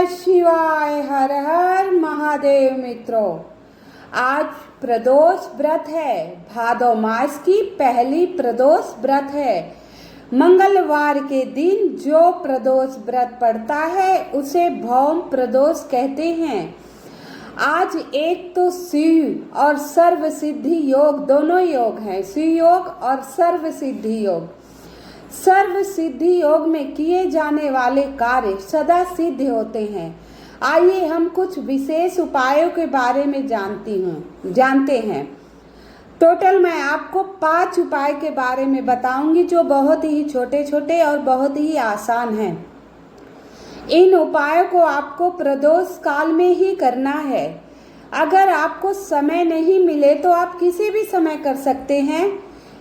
शिवाय। हर हर महादेव। मित्रों, आज प्रदोष व्रत है। भादो मास की पहली प्रदोष व्रत है। मंगलवार के दिन जो प्रदोष व्रत पड़ता है उसे भौम प्रदोष कहते हैं। आज एक तो शिव और सर्व सिद्धि योग, दोनों योग हैं, शिव योग और सर्व सिद्धि योग। सर्व सिद्धि योग में किए जाने वाले कार्य सदा सिद्ध होते हैं। आइए हम कुछ विशेष उपायों के बारे में जानते हैं। टोटल मैं आपको 5 उपाय के बारे में बताऊंगी जो बहुत ही छोटे छोटे और बहुत ही आसान हैं। इन उपायों को आपको प्रदोष काल में ही करना है। अगर आपको समय नहीं मिले तो आप किसी भी समय कर सकते हैं,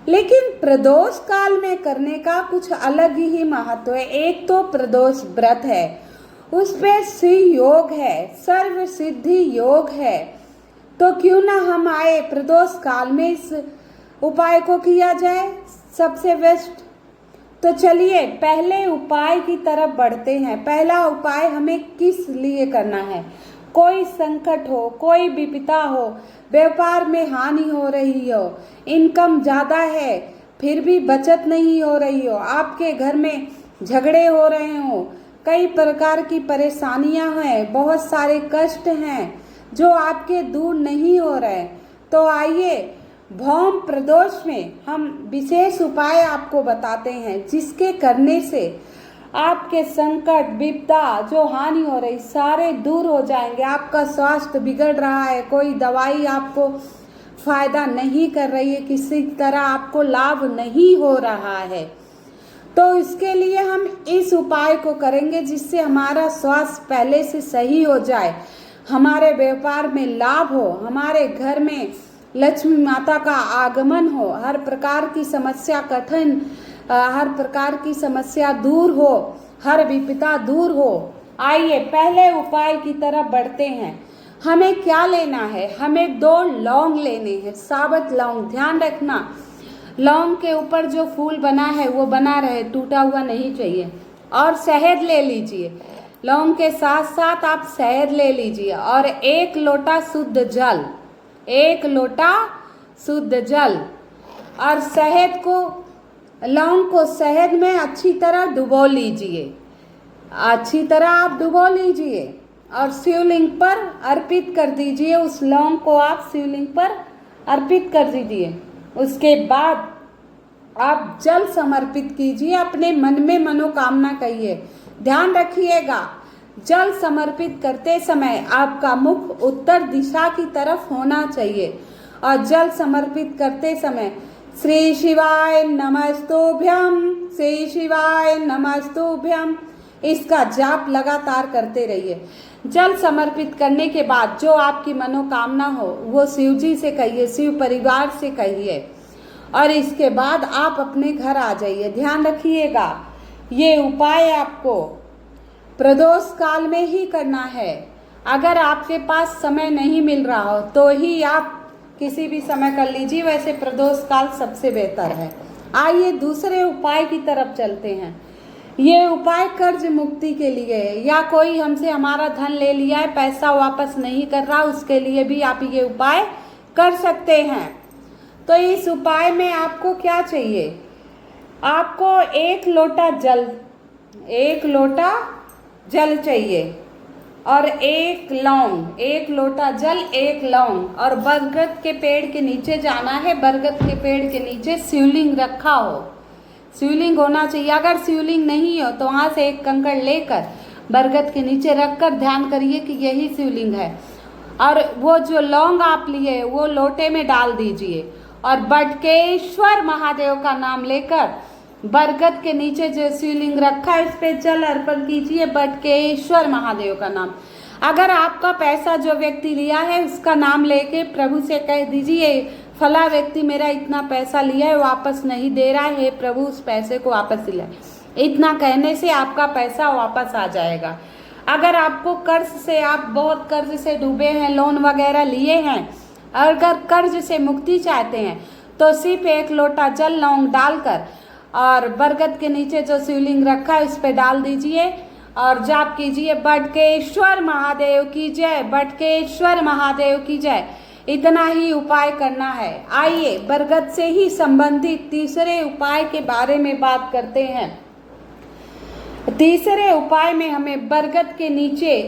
लेकिन प्रदोष काल में करने का कुछ अलग ही महत्व है। एक तो प्रदोष व्रत है, उसमें शिव योग है, सर्व सिद्धि योग है, तो क्यों ना हम आए प्रदोष काल में इस उपाय को किया जाए सबसे बेस्ट। तो चलिए पहले उपाय की तरफ बढ़ते हैं। पहला उपाय हमें किस लिए करना है? कोई संकट हो, कोई विपदा हो, व्यापार में हानि हो रही हो, इनकम ज़्यादा है फिर भी बचत नहीं हो रही हो, आपके घर में झगड़े हो रहे हो, कई प्रकार की परेशानियां हैं, बहुत सारे कष्ट हैं जो आपके दूर नहीं हो रहे, तो आइए भौम प्रदोष में हम विशेष उपाय आपको बताते हैं जिसके करने से आपके संकट विपदा जो हानि हो रही सारे दूर हो जाएंगे। आपका स्वास्थ्य बिगड़ रहा है, कोई दवाई आपको फायदा नहीं कर रही है, किसी तरह आपको लाभ नहीं हो रहा है, तो इसके लिए हम इस उपाय को करेंगे जिससे हमारा स्वास्थ्य पहले से सही हो जाए, हमारे व्यापार में लाभ हो, हमारे घर में लक्ष्मी माता का आगमन हो, हर प्रकार की समस्या हर प्रकार की समस्या दूर हो, हर विपदा दूर हो। आइए पहले उपाय की तरफ बढ़ते हैं। हमें क्या लेना है? हमें 2 लौंग लेने हैं, साबुत लौंग। ध्यान रखना लौंग के ऊपर जो फूल बना है वो बना रहे, टूटा हुआ नहीं चाहिए। और शहद ले लीजिए, लौंग के साथ साथ आप शहद ले लीजिए और 1 लोटा शुद्ध जल, 1 लोटा शुद्ध जल। और शहद को, लौंग को शहद में अच्छी तरह डुबो लीजिए, अच्छी तरह आप डुबो लीजिए और शिवलिंग पर अर्पित कर दीजिए। उस लौंग को आप शिवलिंग पर अर्पित कर दीजिए। उसके बाद आप जल समर्पित कीजिए, अपने मन में मनोकामना कहिए। ध्यान रखिएगा जल समर्पित करते समय आपका मुख उत्तर दिशा की तरफ होना चाहिए और जल समर्पित करते समय श्री शिवाय नमस्तुभ्यम, श्री शिवाय नमस्तुभ्यम, इसका जाप लगातार करते रहिए। जल समर्पित करने के बाद जो आपकी मनोकामना हो वो शिव जी से कहिए, शिव परिवार से कहिए और इसके बाद आप अपने घर आ जाइए। ध्यान रखिएगा ये उपाय आपको प्रदोष काल में ही करना है। अगर आपके पास समय नहीं मिल रहा हो तो ही आप किसी भी समय कर लीजिए, वैसे प्रदोष काल सबसे बेहतर है। आइए दूसरे उपाय की तरफ चलते हैं। ये उपाय कर्ज मुक्ति के लिए है, या कोई हमसे हमारा धन ले लिया है, पैसा वापस नहीं कर रहा, उसके लिए भी आप ये उपाय कर सकते हैं। तो इस उपाय में आपको क्या चाहिए? आपको 1 लोटा जल, 1 लोटा जल चाहिए और 1 लौंग, 1 लोटा जल 1 लौंग। और बरगद के पेड़ के नीचे जाना है। बरगद के पेड़ के नीचे शिवलिंग रखा हो, शिवलिंग होना चाहिए। अगर शिवलिंग नहीं हो तो वहाँ से 1 कंकड़ लेकर बरगद के नीचे रखकर ध्यान करिए कि यही शिवलिंग है और वो जो लौंग आप लिए वो लोटे में डाल दीजिए और बटकेश्वर महादेव का नाम लेकर बरगद के नीचे जो शिवलिंग रखा है इस पे जल अर्पण कीजिए, बटकेश्वर महादेव का नाम। अगर आपका पैसा जो व्यक्ति लिया है उसका नाम लेके प्रभु से कह दीजिए फला व्यक्ति मेरा इतना पैसा लिया है वापस नहीं दे रहा है, हे प्रभु उस पैसे को वापस दिलाए। इतना कहने से आपका पैसा वापस आ जाएगा। अगर आपको कर्ज से, आप बहुत कर्ज से डूबे हैं, लोन वगैरह लिए हैं, अगर कर्ज से मुक्ति चाहते हैं तो सिर्फ 1 लोटा जल लौंग डालकर और बरगद के नीचे जो शिवलिंग रखा है उस पर डाल दीजिए और जाप कीजिए बटकेश्वर महादेव की जय, बटकेश्वर महादेव की जय। इतना ही उपाय करना है। आइए बरगद से ही संबंधित तीसरे उपाय के बारे में बात करते हैं। तीसरे उपाय में हमें बरगद के नीचे,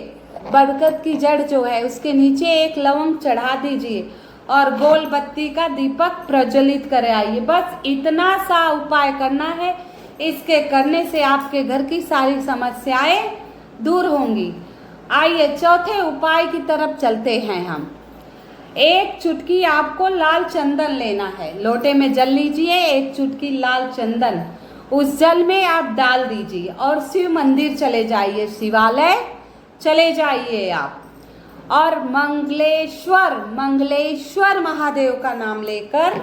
बरगद की जड़ जो है उसके नीचे एक लवंग चढ़ा दीजिए और गोल बत्ती का दीपक प्रज्वलित करे आइए। बस इतना सा उपाय करना है। इसके करने से आपके घर की सारी समस्याएं दूर होंगी। आइए चौथे उपाय की तरफ चलते हैं हम। एक चुटकी आपको लाल चंदन लेना है। लोटे में जल लीजिए, एक चुटकी लाल चंदन उस जल में आप डाल दीजिए और शिव मंदिर चले जाइए, शिवालय चले जाइए आप, और मंगलेश्वर, मंगलेश्वर महादेव का नाम लेकर,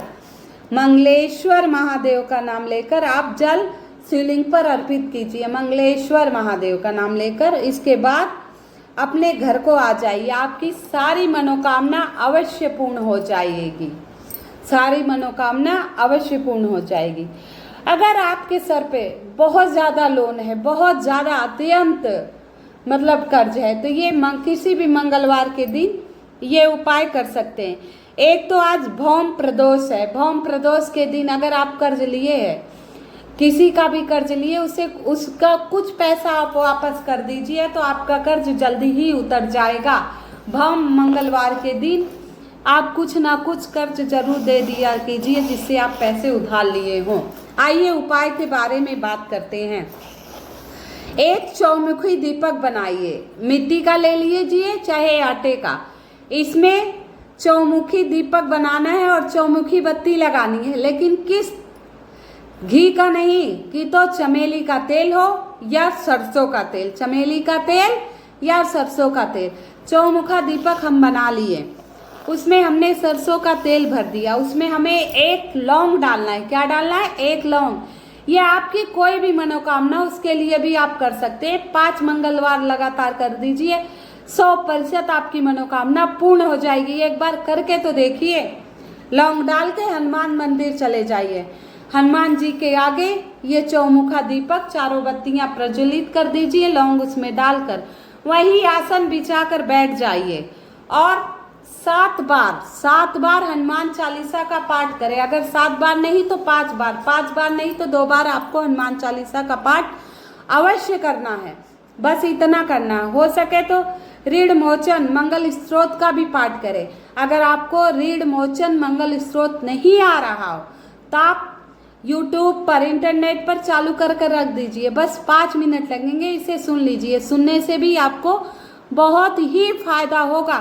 मंगलेश्वर महादेव का नाम लेकर आप जल शिवलिंग पर अर्पित कीजिए, मंगलेश्वर महादेव का नाम लेकर। इसके बाद अपने घर को आ जाइए। आपकी सारी मनोकामना अवश्य पूर्ण हो जाएगी, सारी मनोकामना अवश्य पूर्ण हो जाएगी। अगर आपके सर पे बहुत ज़्यादा लोन है, बहुत ज़्यादा अत्यंत मतलब कर्ज है, तो ये किसी भी मंगलवार के दिन ये उपाय कर सकते हैं। एक तो आज भौम प्रदोष है। भौम प्रदोष के दिन अगर आप कर्ज लिए हैं, किसी का भी कर्ज लिए, उसे उसका कुछ पैसा आप वापस कर दीजिए तो आपका कर्ज जल्दी ही उतर जाएगा। भौम मंगलवार के दिन आप कुछ ना कुछ कर्ज जरूर दे दिया कीजिए जिससे आप पैसे उधार लिए हों। आइए उपाय के बारे में बात करते हैं। एक चौमुखी दीपक बनाइए, मिट्टी का ले लीजिए चाहे आटे का। इसमें चौमुखी दीपक बनाना है और चौमुखी बत्ती लगानी है, लेकिन किस घी का नहीं, कि तो चमेली का तेल हो या सरसों का तेल, चमेली का तेल या सरसों का तेल। चौमुखा दीपक हम बना लिए, उसमें हमने सरसों का तेल भर दिया, उसमें हमें एक लौंग डालना है। क्या डालना है? एक लौंग। ये आपकी कोई भी मनोकामना, उसके लिए भी आप कर सकते हैं। 5 मंगलवार लगातार कर दीजिए, 100% आपकी मनोकामना पूर्ण हो जाएगी। एक बार करके तो देखिए। लौंग डाल के हनुमान मंदिर चले जाइए, हनुमान जी के आगे ये चौमुखा दीपक चारों बत्तियां प्रज्वलित कर दीजिए, लौंग उसमें डालकर वही आसन बिछाकर बैठ जाइए और 7 बार हनुमान चालीसा का पाठ करें। अगर 7 बार नहीं तो 5 बार, 5 बार नहीं तो 2 बार आपको हनुमान चालीसा का पाठ अवश्य करना है। बस इतना करना है। हो सके तो ऋण मोचन मंगल स्त्रोत का भी पाठ करें। अगर आपको ऋण मोचन मंगल स्त्रोत नहीं आ रहा हो तो आप YouTube पर, इंटरनेट पर चालू कर रख दीजिए। बस 5 मिनट लगेंगे, इसे सुन लीजिए। सुनने से भी आपको बहुत ही फायदा होगा।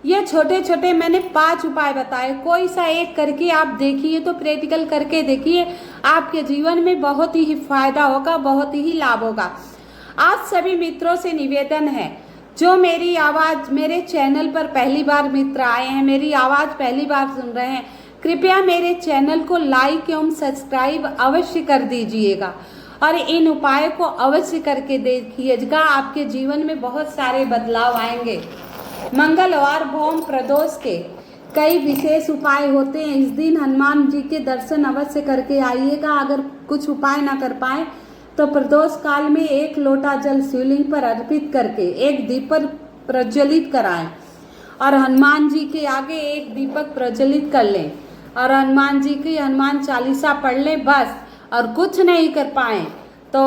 ये छोटे छोटे मैंने 5 उपाय बताए, कोई सा एक करके आप देखिए, तो प्रैक्टिकल करके देखिए, आपके जीवन में बहुत ही फायदा होगा, बहुत ही लाभ होगा। आज सभी मित्रों से निवेदन है, जो मेरी आवाज़, मेरे चैनल पर पहली बार मित्र आए हैं, मेरी आवाज़ पहली बार सुन रहे हैं, कृपया मेरे चैनल को लाइक एवं सब्सक्राइब अवश्य कर दीजिएगा और इन उपायों को अवश्य करके देखिएगा। आपके जीवन में बहुत सारे बदलाव आएंगे। मंगलवार भौम प्रदोष के कई विशेष उपाय होते हैं। इस दिन हनुमान जी के दर्शन अवश्य करके आइएगा। अगर कुछ उपाय ना कर पाए तो प्रदोष काल में 1 लोटा जल शिवलिंग पर अर्पित करके एक दीपक प्रज्वलित कराएं और हनुमान जी के आगे एक दीपक प्रज्वलित कर लें और हनुमान जी की हनुमान चालीसा पढ़ लें बस। और कुछ नहीं कर पाए तो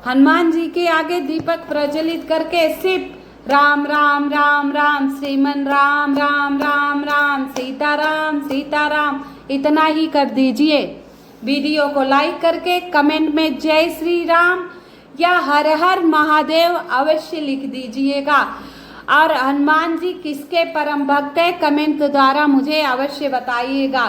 हनुमान जी के आगे दीपक प्रज्वलित करके सिर्फ राम राम राम राम, श्रीमन राम राम राम राम, सीताराम सीताराम, इतना ही कर दीजिए। वीडियो को लाइक करके कमेंट में जय श्री राम या हर हर महादेव अवश्य लिख दीजिएगा। और हनुमान जी किसके परम भक्त है, कमेंट द्वारा मुझे अवश्य बताइएगा।